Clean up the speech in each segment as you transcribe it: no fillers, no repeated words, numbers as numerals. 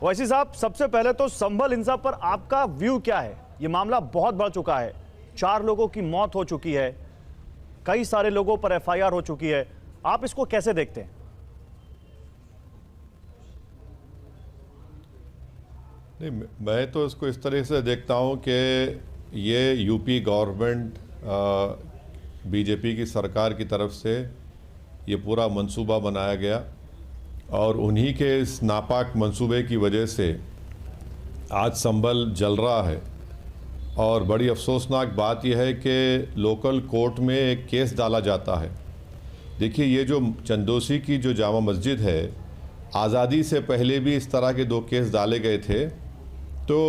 वैसी साहब, सबसे पहले तो संभल हिंसा पर आपका व्यू क्या है? ये मामला बहुत बढ़ चुका है, 4 लोगों की मौत हो चुकी है, कई सारे लोगों पर एफआईआर हो चुकी है, आप इसको कैसे देखते हैं? नहीं, मैं तो इसको इस तरह से देखता हूं कि ये यूपी गवर्नमेंट बीजेपी की सरकार की तरफ से ये पूरा मंसूबा बनाया गया और उन्हीं के इस नापाक मंसूबे की वजह से आज संभल जल रहा है। और बड़ी अफसोसनाक बात यह है कि लोकल कोर्ट में एक केस डाला जाता है। देखिए, ये जो चंदोसी की जो जामा मस्जिद है, आज़ादी से पहले भी इस तरह के 2 केस डाले गए थे, तो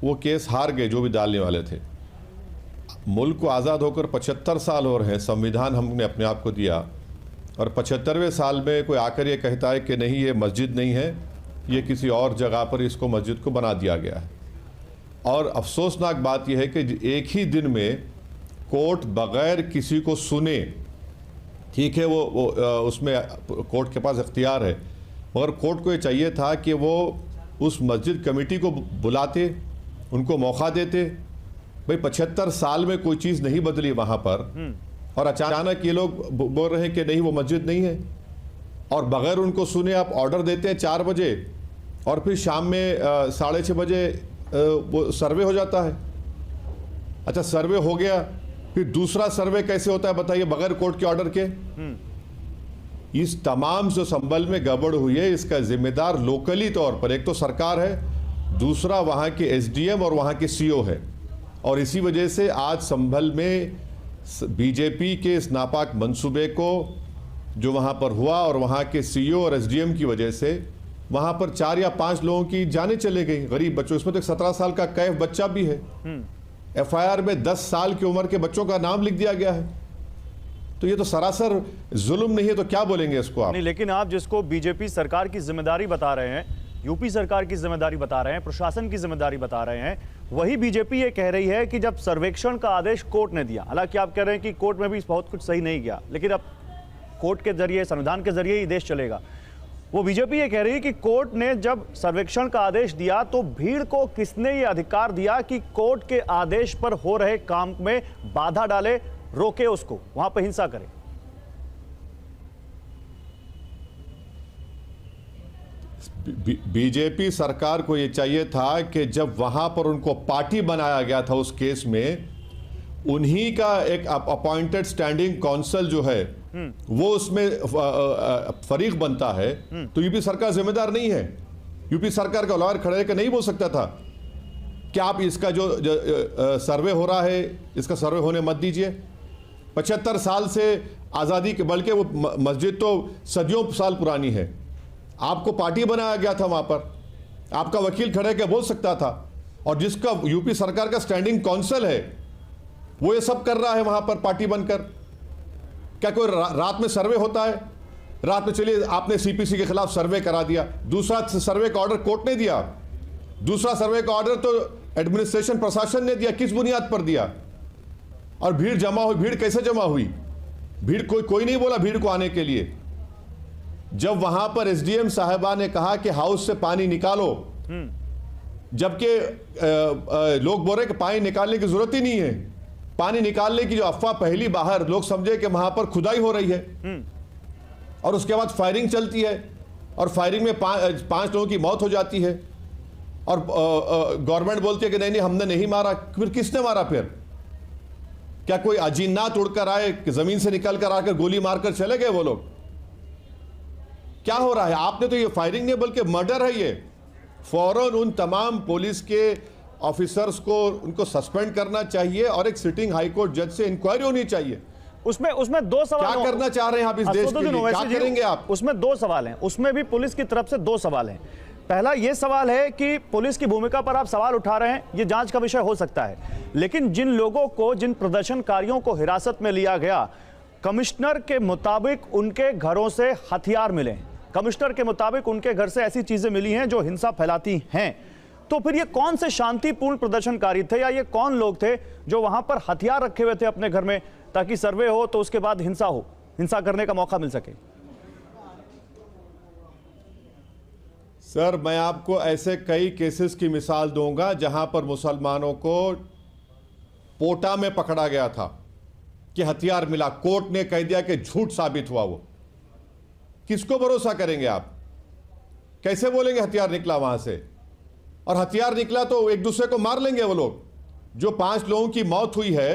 वो केस हार गए जो भी डालने वाले थे। मुल्क को आज़ाद होकर 75 साल हो रहे हैं, संविधान हमने अपने आप को दिया, और 75वें साल में कोई आकर ये कहता है कि नहीं, ये मस्जिद नहीं है, ये किसी और जगह पर इसको मस्जिद को बना दिया गया है। और अफसोसनाक बात यह है कि एक ही दिन में कोर्ट बग़ैर किसी को सुने, ठीक है, वो उसमें कोर्ट के पास इख्तियार है, मगर कोर्ट को ये चाहिए था कि वो उस मस्जिद कमेटी को बुलाते, उनको मौका देते। भाई 75 साल में कोई चीज़ नहीं बदली वहाँ पर, और अचानक ये लोग बोल रहे हैं कि नहीं, वो मस्जिद नहीं है, और बग़ैर उनको सुने आप ऑर्डर देते हैं 4 बजे, और फिर शाम में 6:30 बजे वो सर्वे हो जाता है। अच्छा, सर्वे हो गया, फिर दूसरा सर्वे कैसे होता है बताइए, बगैर कोर्ट के ऑर्डर के? इस तमाम जो संभल में गड़बड़ हुई है, इसका जिम्मेदार लोकली तौर पर एक तो सरकार है, दूसरा वहाँ के एसडीएम और वहाँ के सीओ है। और इसी वजह से आज संभल में बीजेपी के इस नापाक मंसूबे को जो वहाँ पर हुआ, और वहाँ के सीईओ और एसडीएम की वजह से वहाँ पर 4 या 5 लोगों की जानें चले गई, गरीब बच्चों। इसमें तो 17 साल का कैफ बच्चा भी है। एफआईआर में 10 साल की उम्र के बच्चों का नाम लिख दिया गया है। तो ये तो सरासर जुल्म नहीं है, तो क्या बोलेंगे इसको आप? नहीं, लेकिन आप जिसको बीजेपी सरकार की जिम्मेदारी बता रहे हैं, यूपी सरकार की जिम्मेदारी बता रहे हैं, प्रशासन की जिम्मेदारी बता रहे हैं, वही बीजेपी ये कह रही है कि जब सर्वेक्षण का आदेश कोर्ट ने दिया, हालांकि आप कह रहे हैं कि कोर्ट में भी बहुत कुछ सही नहीं किया, लेकिन अब कोर्ट के जरिए, संविधान के जरिए ही देश चलेगा। वो बीजेपी ये कह रही है कि कोर्ट ने जब सर्वेक्षण का आदेश दिया तो भीड़ को किसने ये अधिकार दिया कि कोर्ट के आदेश पर हो रहे काम में बाधा डाले, रोके, उसको वहां पर हिंसा करे? बीजेपी सरकार को यह चाहिए था कि जब वहां पर उनको पार्टी बनाया गया था उस केस में, उन्हीं का एक अपॉइंटेड स्टैंडिंग काउंसिल जो है वो उसमें फरीक बनता है, तो यूपी सरकार जिम्मेदार नहीं है। यूपी सरकार का लॉयर खड़े होकर नहीं बोल सकता था कि आप इसका जो सर्वे हो रहा है, इसका सर्वे होने मत दीजिए। 75 साल से आज़ादी के, बल्कि वो मस्जिद तो सदियों साल पुरानी है, आपको पार्टी बनाया गया था, वहां पर आपका वकील खड़े के बोल सकता था। और जिसका यूपी सरकार का स्टैंडिंग काउंसिल है वो ये सब कर रहा है वहां पर पार्टी बनकर। क्या कोई रात में सर्वे होता है? रात में चलिए आपने सीपीसी के खिलाफ सर्वे करा दिया, दूसरा सर्वे का ऑर्डर कोर्ट ने दिया, दूसरा सर्वे का ऑर्डर तो एडमिनिस्ट्रेशन प्रशासन ने दिया, किस बुनियाद पर दिया? और भीड़ जमा हुई, भीड़ कैसे जमा हुई? भीड़ कोई नहीं बोला भीड़ को आने के लिए। जब वहां पर एसडीएम साहबा ने कहा कि हाउस से पानी निकालो, जबकि लोग बोल रहे कि पानी निकालने की जरूरत ही नहीं है, पानी निकालने की जो अफवाह पहली बाहर लोग समझे कि वहां पर खुदाई हो रही है, और उसके बाद फायरिंग चलती है, और फायरिंग में 5 लोगों की मौत हो जाती है, और गवर्नमेंट बोलती है कि नहीं हमने नहीं मारा। फिर किसने मारा? फिर क्या कोई अजीनात उड़कर आए कि जमीन से निकल कर आकर गोली मारकर चले गए वो लोग? क्या हो रहा है? आपने तो ये फायरिंग नहीं बल्कि मर्डर है ये। फौरन उन तमाम पुलिस के ऑफिसर्स को उनको सस्पेंड करना चाहिए, और एक सिटिंग हाईकोर्ट जज से इंक्वायरी होनी चाहिए। उसमें 2 सवाल क्या करना चाह रहे हैं आप इस देश के लिए? क्या करेंगे आप? उसमें 2 सवाल हैं, उसमें भी पुलिस की तरफ से 2 सवाल हैं। पहला ये सवाल है कि पुलिस की भूमिका पर आप सवाल उठा रहे हैं, ये जांच का विषय हो सकता है, लेकिन जिन लोगों को, जिन प्रदर्शनकारियों को हिरासत में लिया गया, कमिश्नर के मुताबिक उनके घरों से हथियार मिले, कमिश्नर के मुताबिक उनके घर से ऐसी चीजें मिली हैं जो हिंसा फैलाती हैं। तो फिर ये कौन से शांतिपूर्ण प्रदर्शनकारी थे, या ये कौन लोग थे जो वहां पर हथियार रखे हुए थे अपने घर में, ताकि सर्वे हो तो उसके बाद हिंसा हो, हिंसा करने का मौका मिल सके? सर, मैं आपको ऐसे कई केसेस की मिसाल दूंगा जहां पर मुसलमानों को पोटा में पकड़ा गया था कि हथियार मिला, कोर्ट ने कह दिया कि झूठ साबित हुआ। वो किसको भरोसा करेंगे आप? कैसे बोलेंगे हथियार निकला वहां से? और हथियार निकला तो एक दूसरे को मार लेंगे वो लोग। जो 5 लोगों की मौत हुई है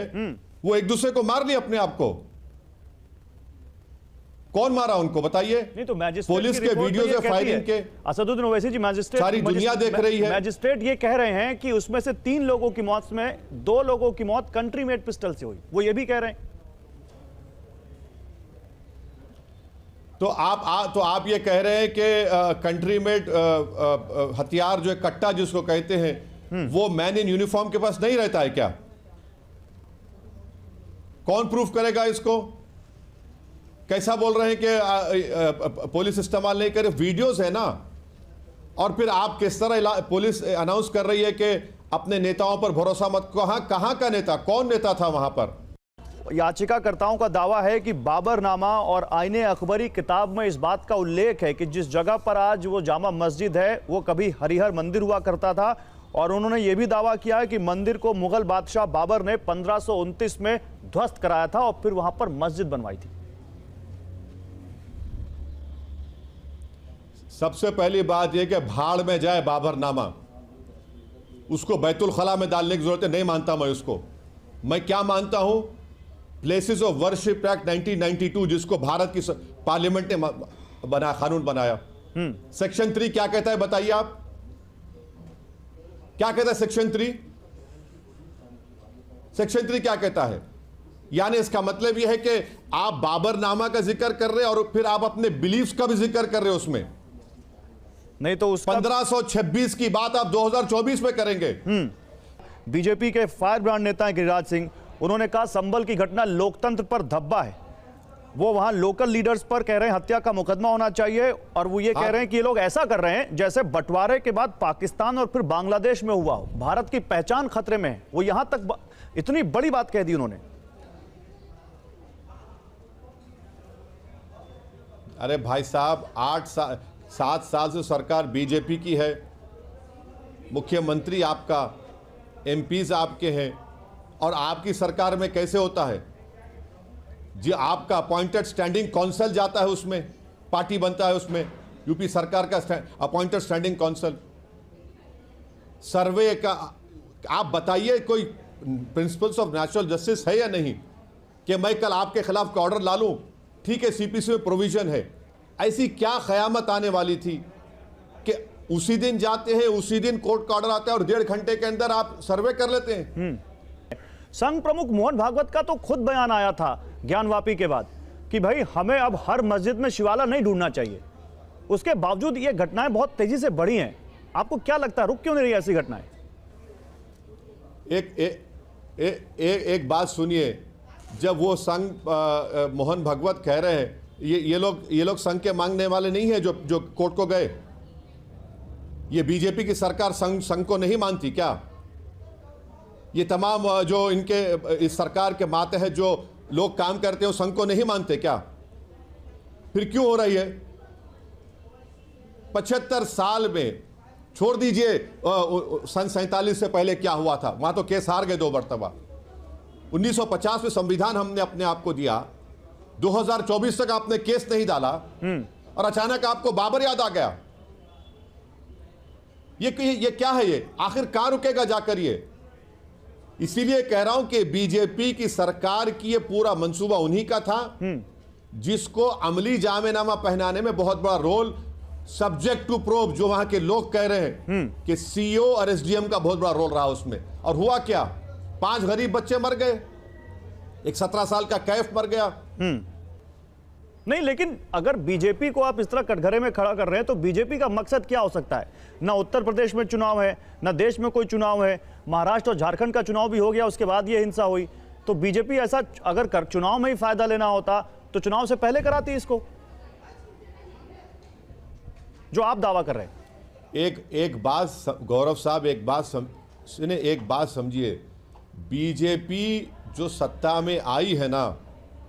वो एक दूसरे को मार लिए अपने आप को। कौन मारा उनको बताइए? नहीं तो मैजिस्ट्रेट पुलिस की के रिपोर्ट तो वीडियोज ये है कहती फायरिंग के। असदुद्दीन ओवैसी जी, मैजिस्ट्रेट सारी दुनिया देख रही है। मैजिस्ट्रेट ये कह रहे हैं कि उसमें से 3 लोगों की मौत में 2 लोगों की मौत कंट्री मेड पिस्टल से हुई। वो ये भी कह रहे हैं। तो आप ये कह रहे हैं कि कंट्री मेड हथियार जो है, कट्टा जिसको कहते हैं, वो मैन इन यूनिफॉर्म के पास नहीं रहता है क्या? कौन प्रूफ करेगा इसको? कैसा बोल रहे हैं कि पुलिस इस्तेमाल नहीं करे? वीडियोस है ना। और फिर आप किस तरह पुलिस अनाउंस कर रही है कि अपने नेताओं पर भरोसा मत। कहां का नेता, कौन नेता था वहां पर? याचिकाकर्ताओं का दावा है कि बाबरनामा और आईने अकबरी किताब में इस बात का उल्लेख है कि जिस जगह पर आज वो जामा मस्जिद है वो कभी हरिहर मंदिर हुआ करता था। और उन्होंने ये भी दावा किया है कि मंदिर को मुगल बादशाह बाबर ने 1529 में ध्वस्त कराया था और फिर वहां पर मस्जिद बनवाई थी। सबसे पहली बात यह कि भाड़ में जाए बाबरनामा, उसको बैतुल खला में डालने की जरूरत है। नहीं मानता मैं उसको। मैं क्या मानता हूं? प्लेसेस ऑफ वर्शिप एक्ट 1992, जिसको भारत की पार्लियामेंट ने कानून बनाया। सेक्शन 3 क्या कहता है बताइए आप? क्या कहता है सेक्शन 3? सेक्शन 3 क्या कहता है? यानी इसका मतलब यह है कि आप बाबरनामा का जिक्र कर रहे हैं और फिर आप अपने बिलीफ्स का भी जिक्र कर रहे हो उसमें। नहीं तो उसका 1526 की बात आप 2024 में करेंगे। बीजेपी के फायर ब्रांड नेता हैं गिरिराज सिंह। उन्होंने कहा संभल की घटना लोकतंत्र पर धब्बा है। वो वहां लोकल लीडर्स पर कह रहे हैं हत्या का मुकदमा होना चाहिए। और वो ये कह रहे हैं कि ये लोग ऐसा कर रहे हैं जैसे बंटवारे के बाद पाकिस्तान और फिर बांग्लादेश में हुआ हो। भारत की पहचान खतरे में है। वो यहां तक इतनी बड़ी बात कह दी उन्होंने। अरे भाई साहब, 7 साल से सरकार बीजेपी की है। मुख्यमंत्री आपका, एमपीज आपके हैं, और आपकी सरकार में कैसे होता है जी? आपका अपॉइंटेड स्टैंडिंग काउंसिल जाता है, उसमें पार्टी बनता है, उसमें यूपी सरकार का अपॉइंटेड स्टैंडिंग काउंसिल। सर्वे का आप बताइए, कोई प्रिंसिपल्स ऑफ नेचुरल जस्टिस है या नहीं कि मैं कल आपके खिलाफ का ऑर्डर ला लूं? ठीक है, सीपीसी में प्रोविजन है। ऐसी क्या क़यामत आने वाली थी कि उसी दिन जाते हैं, उसी दिन कोर्ट का ऑर्डर आता है और 1.5 घंटे के अंदर आप सर्वे कर लेते हैं। संघ प्रमुख मोहन भागवत का तो खुद बयान आया था ज्ञानवापी के बाद कि भाई हमें अब हर मस्जिद में शिवाला नहीं ढूंढना चाहिए। उसके बावजूद ये घटनाएं बहुत तेजी से बढ़ी हैं। आपको क्या लगता है रुक क्यों नहीं रही ऐसी घटनाएं? एक बात सुनिए, जब वो संघ मोहन भागवत कह रहे हैं, ये लोग संघ के मांगने वाले नहीं है जो कोर्ट को गए। ये बीजेपी की सरकार संघ को नहीं मानती क्या? ये तमाम जो इनके इस सरकार के मातहत जो लोग काम करते हैं, संघ को नहीं मानते क्या? फिर क्यों हो रही है? 75 साल में, छोड़ दीजिए सन 47 से पहले क्या हुआ था, वहां तो केस हार गए 2 मरतबा। 1950 में संविधान हमने अपने आप को दिया, 2024 तक आपने केस नहीं डाला और अचानक आपको बाबर याद आ गया। ये क्या है? ये आखिर कहां रुकेगा जाकर ये? इसीलिए कह रहा हूं कि बीजेपी की सरकार की ये पूरा मंसूबा उन्हीं का था, जिसको अमली जामेनामा पहनाने में बहुत बड़ा रोल, सब्जेक्ट टू प्रोब, जो वहां के लोग कह रहे हैं कि सीईओ और एसडीएम का बहुत बड़ा रोल रहा उसमें। और हुआ क्या? 5 गरीब बच्चे मर गए, एक 17 साल का कैफ मर गया। नहीं, लेकिन अगर बीजेपी को आप इस तरह कटघरे में खड़ा कर रहे हैं तो बीजेपी का मकसद क्या हो सकता है? ना उत्तर प्रदेश में चुनाव है, ना देश में कोई चुनाव है। महाराष्ट्र और झारखंड का चुनाव भी हो गया, उसके बाद ये हिंसा हुई। तो बीजेपी ऐसा अगर चुनाव में ही फायदा लेना होता तो चुनाव से पहले कराती इसको, जो आप दावा कर रहे हैं। एक बात गौरव साहब, एक बात समझिए। बीजेपी जो सत्ता में आई है ना,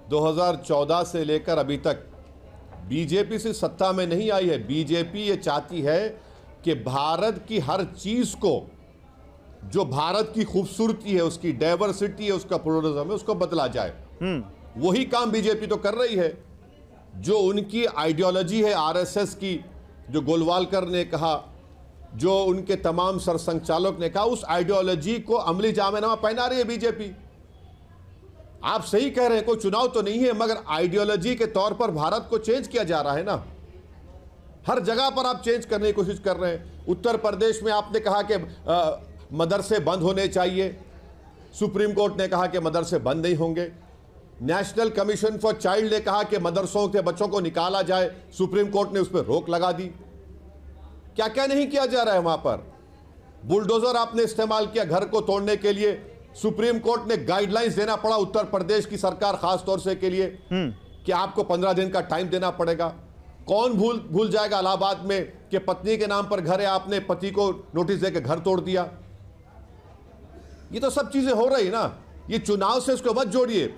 2014 से लेकर अभी तक बीजेपी से सत्ता में नहीं आई है। बीजेपी ये चाहती है कि भारत की हर चीज को, जो भारत की खूबसूरती है, उसकी डाइवर्सिटी है, उसका प्लुरलिज्म है, उसको बदला जाए। वही काम बीजेपी तो कर रही है। जो उनकी आइडियोलॉजी है आरएसएस की, जो गोलवालकर ने कहा, जो उनके तमाम सरसंघचालक ने कहा, उस आइडियोलॉजी को अमली जामेनामा पहना रही है बीजेपी। आप सही कह रहे हैं, कोई चुनाव तो नहीं है, मगर आइडियोलॉजी के तौर पर भारत को चेंज किया जा रहा है ना। हर जगह पर आप चेंज करने की कोशिश कर रहे हैं। उत्तर प्रदेश में आपने कहा कि मदरसे बंद होने चाहिए, सुप्रीम कोर्ट ने कहा कि मदरसे बंद नहीं होंगे। नेशनल कमीशन फॉर चाइल्ड ने कहा कि मदरसों के बच्चों को निकाला जाए, सुप्रीम कोर्ट ने उस पर रोक लगा दी। क्या क्या नहीं किया जा रहा है वहां पर। बुलडोजर आपने इस्तेमाल किया घर को तोड़ने के लिए, सुप्रीम कोर्ट ने गाइडलाइंस देना पड़ा उत्तर प्रदेश की सरकार खास तौर से के लिए कि आपको 15 दिन का टाइम देना पड़ेगा। कौन भूल जाएगा इलाहाबाद में कि पत्नी के नाम पर घर है, आपने पति को नोटिस देकर घर तोड़ दिया। ये तो सब चीजें हो रही ना, ये चुनाव से इसको मत जोड़िए।